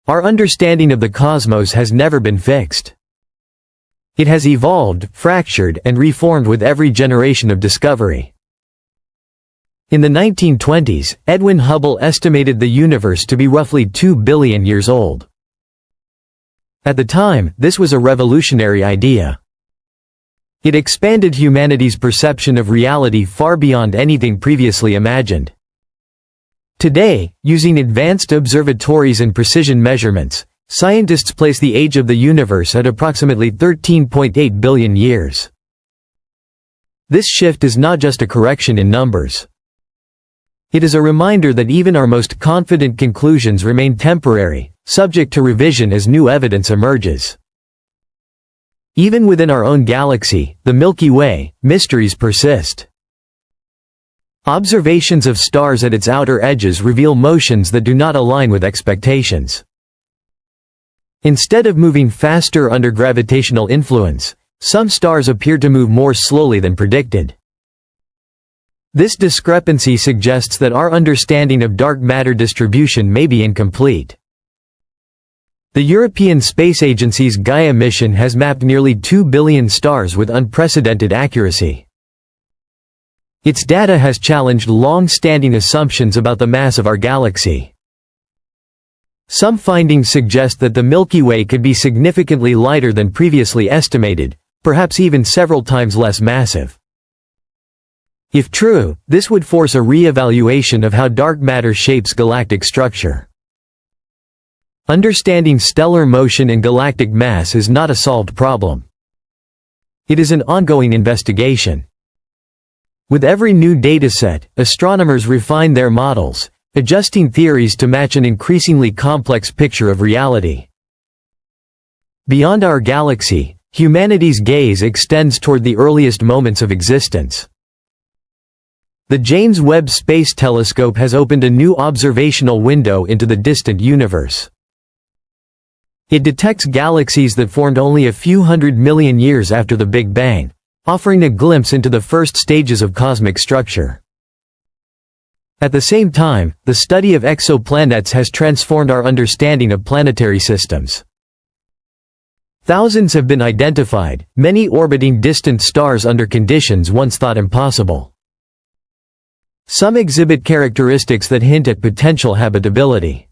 our understanding of the cosmos has never been fixed. It has evolved, fractured, and reformed with every generation of discovery. In the 1920s, Edwin Hubble estimated the universe to be roughly 2 billion years old. At the time, this was a revolutionary idea. It expanded humanity's perception of reality far beyond anything previously imagined. Today, using advanced observatories and precision measurements, scientists place the age of the universe at approximately 13.8 billion years. This shift is not just a correction in numbers. It is a reminder that even our most confident conclusions remain temporary, subject to revision as new evidence emerges. Even within our own galaxy, the Milky Way, mysteries persist. Observations of stars at its outer edges reveal motions that do not align with expectations. Instead of moving faster under gravitational influence, some stars appear to move more slowly than predicted. This discrepancy suggests that our understanding of dark matter distribution may be incomplete. The European Space Agency's Gaia mission has mapped nearly 2 billion stars with unprecedented accuracy. Its data has challenged long-standing assumptions about the mass of our galaxy. Some findings suggest that the Milky Way could be significantly lighter than previously estimated, perhaps even several times less massive. If true, this would force a re-evaluation of how dark matter shapes galactic structure. Understanding stellar motion and galactic mass is not a solved problem. It is an ongoing investigation. With every new dataset, astronomers refine their models, adjusting theories to match an increasingly complex picture of reality. Beyond our galaxy, humanity's gaze extends toward the earliest moments of existence. The James Webb Space Telescope has opened a new observational window into the distant universe. It detects galaxies that formed only a few hundred million years after the Big Bang, offering a glimpse into the first stages of cosmic structure. At the same time, the study of exoplanets has transformed our understanding of planetary systems. Thousands have been identified, many orbiting distant stars under conditions once thought impossible. Some exhibit characteristics that hint at potential habitability.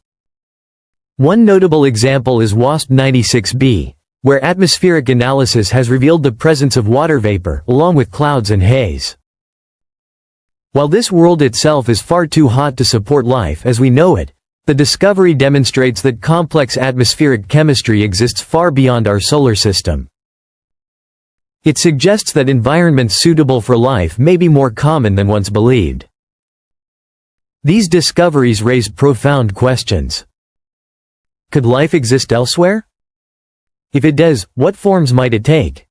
One notable example is WASP 96b, where atmospheric analysis has revealed the presence of water vapor, along with clouds and haze. While this world itself is far too hot to support life as we know it, the discovery demonstrates that complex atmospheric chemistry exists far beyond our solar system. It suggests that environments suitable for life may be more common than once believed. These discoveries raise profound questions. Could life exist elsewhere? If it does, what forms might it take?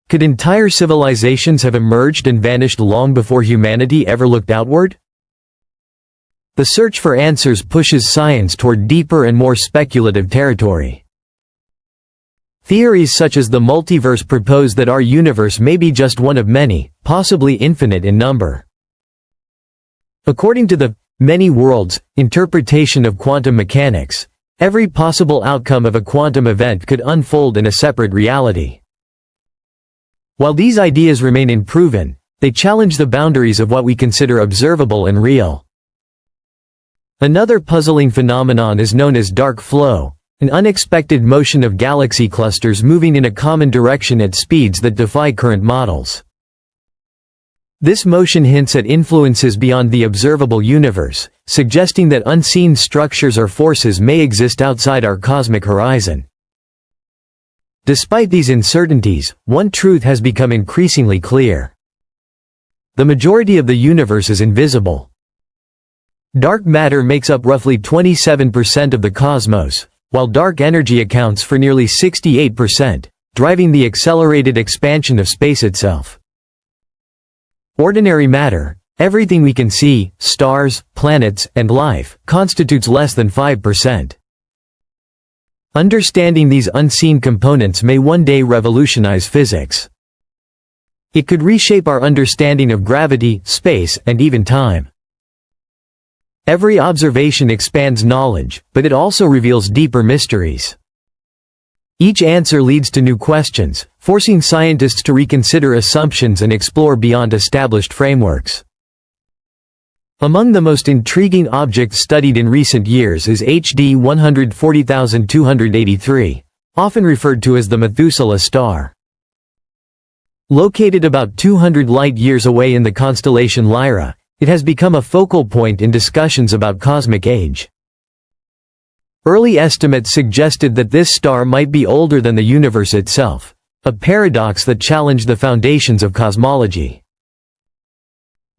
Could entire civilizations have emerged and vanished long before humanity ever looked outward? The search for answers pushes science toward deeper and more speculative territory. Theories such as the multiverse propose that our universe may be just one of many, possibly infinite in number. According to the many worlds interpretation of quantum mechanics, every possible outcome of a quantum event could unfold in a separate reality. While these ideas remain unproven, they challenge the boundaries of what we consider observable and real. Another puzzling phenomenon is known as dark flow, an unexpected motion of galaxy clusters moving in a common direction at speeds that defy current models. This motion hints at influences beyond the observable universe, suggesting that unseen structures or forces may exist outside our cosmic horizon. Despite these uncertainties, one truth has become increasingly clear. The majority of the universe is invisible. Dark matter makes up roughly 27% of the cosmos, while dark energy accounts for nearly 68%, driving the accelerated expansion of space itself. Ordinary matter, everything we can see, stars, planets, and life, constitutes less than 5%. Understanding these unseen components may one day revolutionize physics. It could reshape our understanding of gravity, space, and even time. Every observation expands knowledge, but it also reveals deeper mysteries. Each answer leads to new questions, forcing scientists to reconsider assumptions and explore beyond established frameworks. Among the most intriguing objects studied in recent years is HD 140283, often referred to as the Methuselah star. Located about 200 light-years away in the constellation Lyra, it has become a focal point in discussions about cosmic age. Early estimates suggested that this star might be older than the universe itself, a paradox that challenged the foundations of cosmology.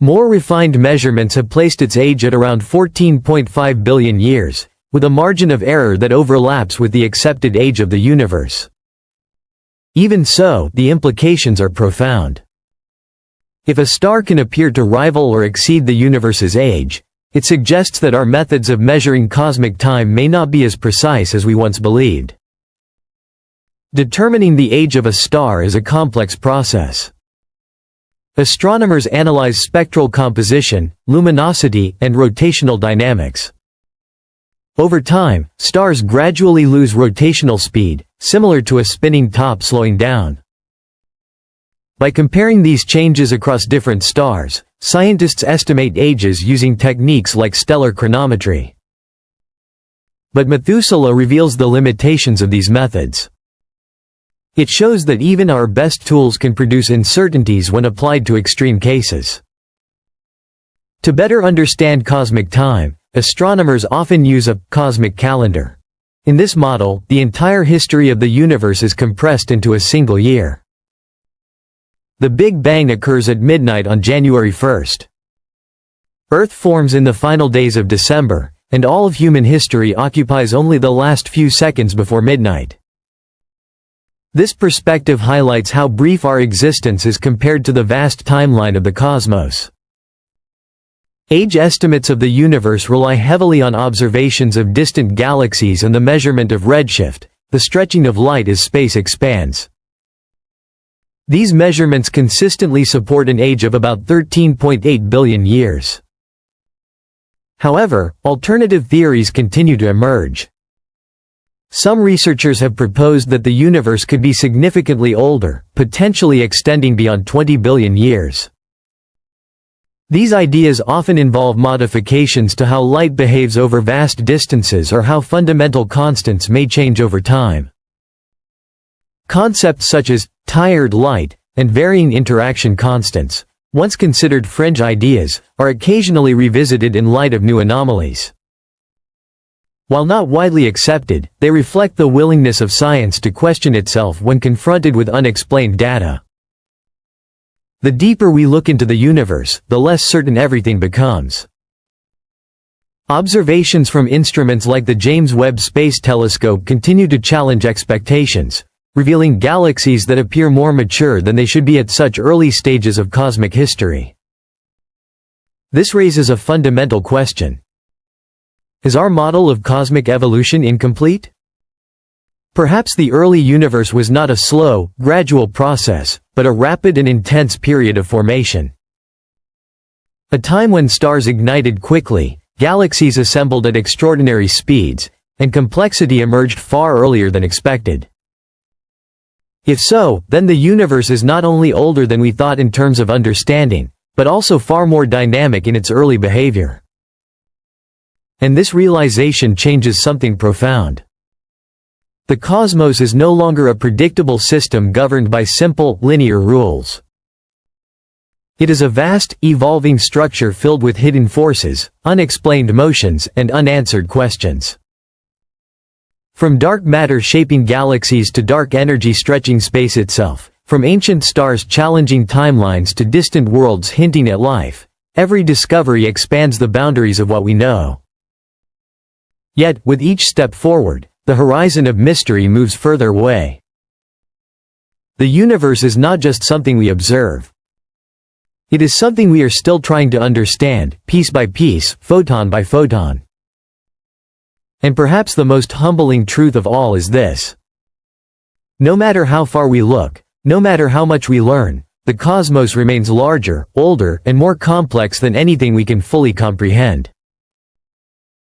More refined measurements have placed its age at around 14.5 billion years, with a margin of error that overlaps with the accepted age of the universe. Even so, the implications are profound. If a star can appear to rival or exceed the universe's age, it suggests that our methods of measuring cosmic time may not be as precise as we once believed. Determining the age of a star is a complex process. Astronomers analyze spectral composition, luminosity, and rotational dynamics. Over time, stars gradually lose rotational speed, similar to a spinning top slowing down. By comparing these changes across different stars, scientists estimate ages using techniques like stellar chronometry. But Methuselah reveals the limitations of these methods. It shows that even our best tools can produce uncertainties when applied to extreme cases. To better understand cosmic time, astronomers often use a cosmic calendar. In this model, the entire history of the universe is compressed into a single year. The Big Bang occurs at midnight on January 1st. Earth forms in the final days of December, and all of human history occupies only the last few seconds before midnight. This perspective highlights how brief our existence is compared to the vast timeline of the cosmos. Age estimates of the universe rely heavily on observations of distant galaxies and the measurement of redshift, the stretching of light as space expands. These measurements consistently support an age of about 13.8 billion years. However, alternative theories continue to emerge. Some researchers have proposed that the universe could be significantly older, potentially extending beyond 20 billion years. These ideas often involve modifications to how light behaves over vast distances or how fundamental constants may change over time. Concepts such as tired light and varying interaction constants, once considered fringe ideas, are occasionally revisited in light of new anomalies. While not widely accepted, they reflect the willingness of science to question itself when confronted with unexplained data. The deeper we look into the universe, the less certain everything becomes. Observations from instruments like the James Webb Space Telescope continue to challenge expectations, revealing galaxies that appear more mature than they should be at such early stages of cosmic history. This raises a fundamental question. Is our model of cosmic evolution incomplete? Perhaps the early universe was not a slow, gradual process, but a rapid and intense period of formation. A time when stars ignited quickly, galaxies assembled at extraordinary speeds, and complexity emerged far earlier than expected. If so, then the universe is not only older than we thought in terms of understanding, but also far more dynamic in its early behavior. And this realization changes something profound. The cosmos is no longer a predictable system governed by simple, linear rules. It is a vast, evolving structure filled with hidden forces, unexplained motions, and unanswered questions. From dark matter shaping galaxies to dark energy stretching space itself, from ancient stars challenging timelines to distant worlds hinting at life, every discovery expands the boundaries of what we know. Yet, with each step forward, the horizon of mystery moves further away. The universe is not just something we observe. It is something we are still trying to understand, piece by piece, photon by photon. And perhaps the most humbling truth of all is this. No matter how far we look, no matter how much we learn, the cosmos remains larger, older, and more complex than anything we can fully comprehend.